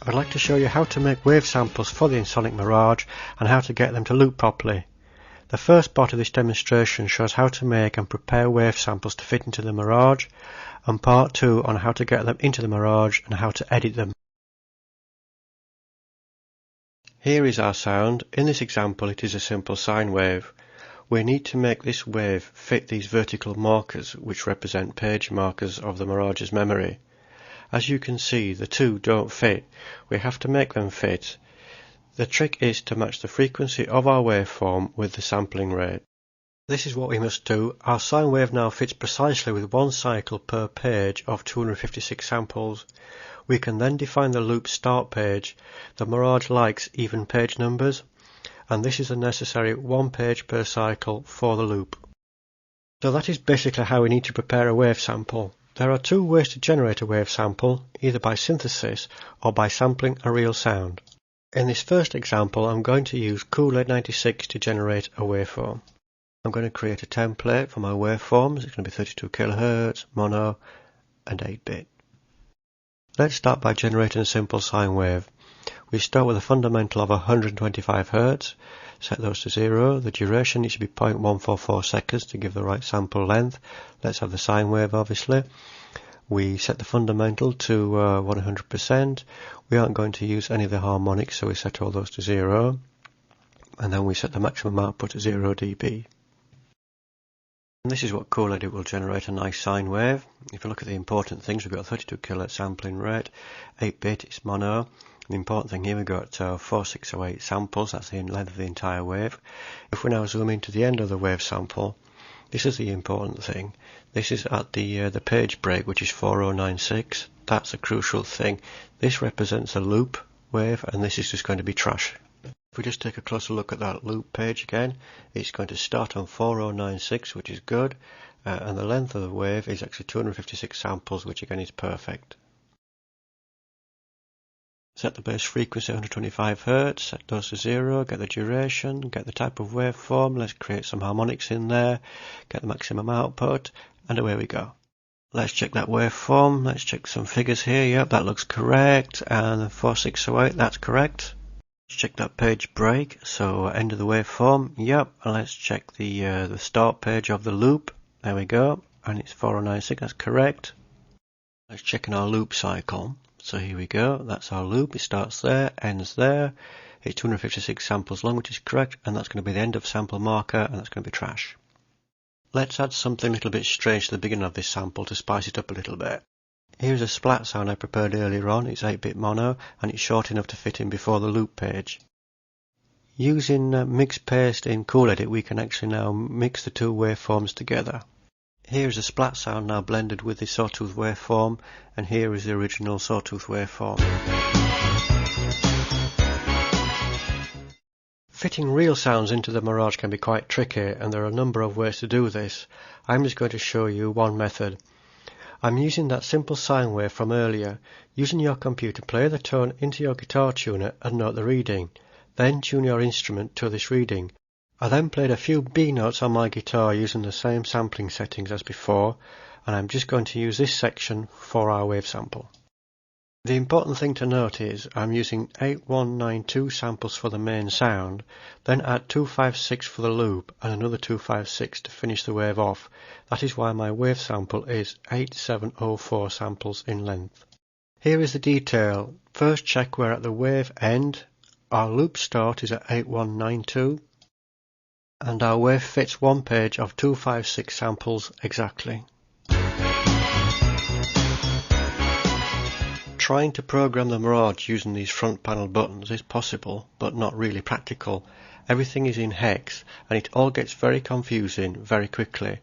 I'd like to show you how to make wave samples for the Ensoniq Mirage and how to get them to loop properly. The first part of this demonstration shows how to make and prepare wave samples to fit into the Mirage, and part 2 on how to get them into the Mirage and how to edit them. Here is our sound. In this example it is a simple sine wave. We need to make this wave fit these vertical markers which represent page markers of the Mirage's memory. As you can see, the two don't fit. We have to make them fit. The trick is to match the frequency of our waveform with the sampling rate. This is what we must do. Our sine wave now fits precisely with one cycle per page of 256 samples. We can then define the loop start page. The Mirage likes even page numbers, and this is the necessary one page per cycle for the loop. So that is basically how we need to prepare a wave sample. There are two ways to generate a wave sample, either by synthesis or by sampling a real sound. In this first example, I'm going to use Kool-Aid 96 to generate a waveform. I'm going to create a template for my waveforms. It's going to be 32 kHz, mono, and 8-bit. Let's start by generating a simple sine wave. We start with a fundamental of 125 Hz, set those to 0, the duration needs to be 0.144 seconds to give the right sample length. Let's have the sine wave obviously. We set the fundamental to 100%, we aren't going to use any of the harmonics so we set all those to 0, and then we set the maximum output to 0 dB. And this is what Kool-Aid will generate, a nice sine wave. If you look at the important things, we've got 32 kHz sampling rate, 8-bit, it's mono. The important thing here, we've got 4608 samples, that's the length of the entire wave. If we now zoom into the end of the wave sample, this is the important thing. This is at the page break, which is 4096. That's a crucial thing. This represents a loop wave, and this is just going to be trash. If we just take a closer look at that loop page again, it's going to start on 4096, which is good, and the length of the wave is actually 256 samples, which again is perfect. Set the base frequency 125 Hz, set those to 0, get the duration, get the type of waveform, let's create some harmonics in there, get the maximum output, and away we go. Let's check that waveform, let's check some figures here, yep, that looks correct, and 4608, that's correct. Let's check that page break, so end of the waveform, yep, and let's check the start page of the loop, there we go, and it's 4096, that's correct. Let's check in our loop cycle. So here we go, that's our loop, it starts there, ends there, it's 256 samples long, which is correct, and that's going to be the end of sample marker, and that's going to be trash. Let's add something a little bit strange to the beginning of this sample to spice it up a little bit. Here's a splat sound I prepared earlier on, it's 8-bit mono, and it's short enough to fit in before the loop page. Using mix paste in Kool-Aid, we can actually now mix the two waveforms together. Here is a splat sound now blended with the sawtooth waveform, and here is the original sawtooth waveform. Fitting real sounds into the Mirage can be quite tricky, and there are a number of ways to do this. I'm just going to show you one method. I'm using that simple sine wave from earlier. Using your computer, play the tone into your guitar tuner and note the reading. Then tune your instrument to this reading. I then played a few B notes on my guitar using the same sampling settings as before, and I'm just going to use this section for our wave sample. The important thing to note is I'm using 8192 samples for the main sound, then add 256 for the loop and another 256 to finish the wave off. That is why my wave sample is 8704 samples in length. Here is the detail. First check we're at the wave end, our loop start is at 8192. And our wave fits one page of 256 samples exactly. Trying to program the Mirage using these front panel buttons is possible, but not really practical. Everything is in hex, and it all gets very confusing very quickly.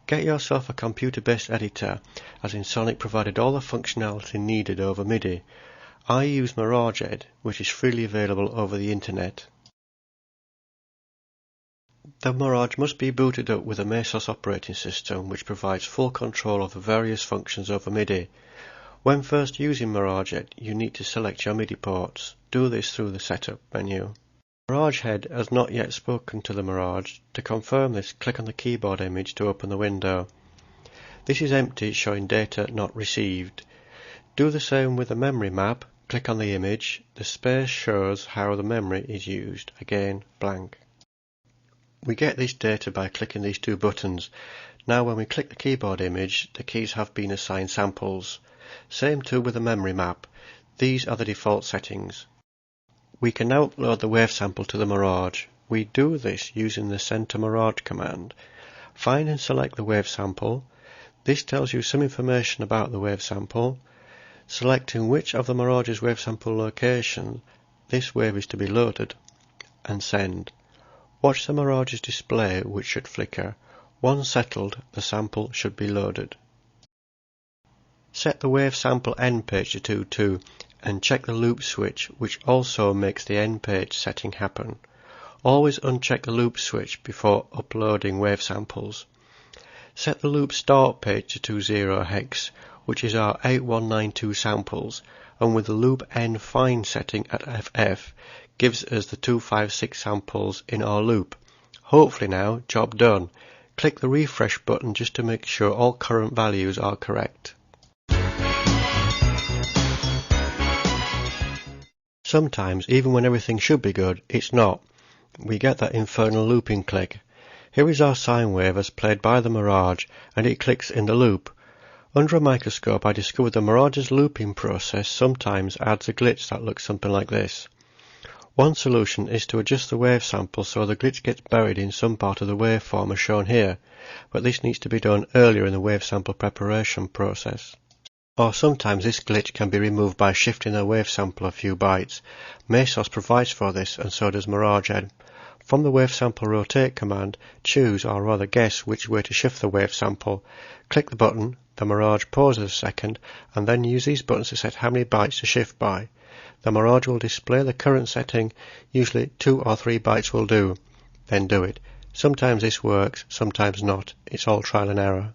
Get yourself a computer-based editor, as Ensoniq provided all the functionality needed over MIDI. I use MirageEd, which is freely available over the internet. The Mirage must be booted up with a Mesos operating system which provides full control of the various functions over MIDI. When first using MirageEd, you need to select your MIDI ports. Do this through the Setup menu. MirageHead has not yet spoken to the Mirage. To confirm this, click on the keyboard image to open the window. This is empty, showing data not received. Do the same with the memory map. click on the image. The space shows how the memory is used, again blank. We get this data by clicking these two buttons. Now when we click the keyboard image, the keys have been assigned samples. Same too with the memory map. These are the default settings. We can now upload the wave sample to the Mirage. We do this using the send to Mirage command. Find and select the wave sample. This tells you some information about the wave sample. Selecting which of the Mirage's wave sample locations this wave is to be loaded, and send. Watch the Mirage's display, which should flicker. Once settled, the sample should be loaded. Set the wave sample end page to 2.2 and check the loop switch, which also makes the end page setting happen. Always uncheck the loop switch before uploading wave samples. Set the loop start page to 20 hex, which is our 8192 samples, and with the loop end find setting at FF gives us the 256 samples in our loop. Hopefully now, job done. Click the refresh button just to make sure all current values are correct. Sometimes, even when everything should be good, it's not. We get that infernal looping click. Here is our sine wave as played by the Mirage, and it clicks in the loop. Under a microscope I discovered the Mirage's looping process sometimes adds a glitch that looks something like this. One solution is to adjust the wave sample so the glitch gets buried in some part of the waveform as shown here, but this needs to be done earlier in the wave sample preparation process. Or sometimes this glitch can be removed by shifting the wave sample a few bytes. Mesos provides for this, and so does MirageEd. From the wave sample rotate command, choose or rather guess which way to shift the wave sample. Click the button, the Mirage pauses a second, and then use these buttons to set how many bytes to shift by. The Mirage will display the current setting, usually 2 or 3 bytes will do. Then do it. Sometimes this works, sometimes not. It's all trial and error.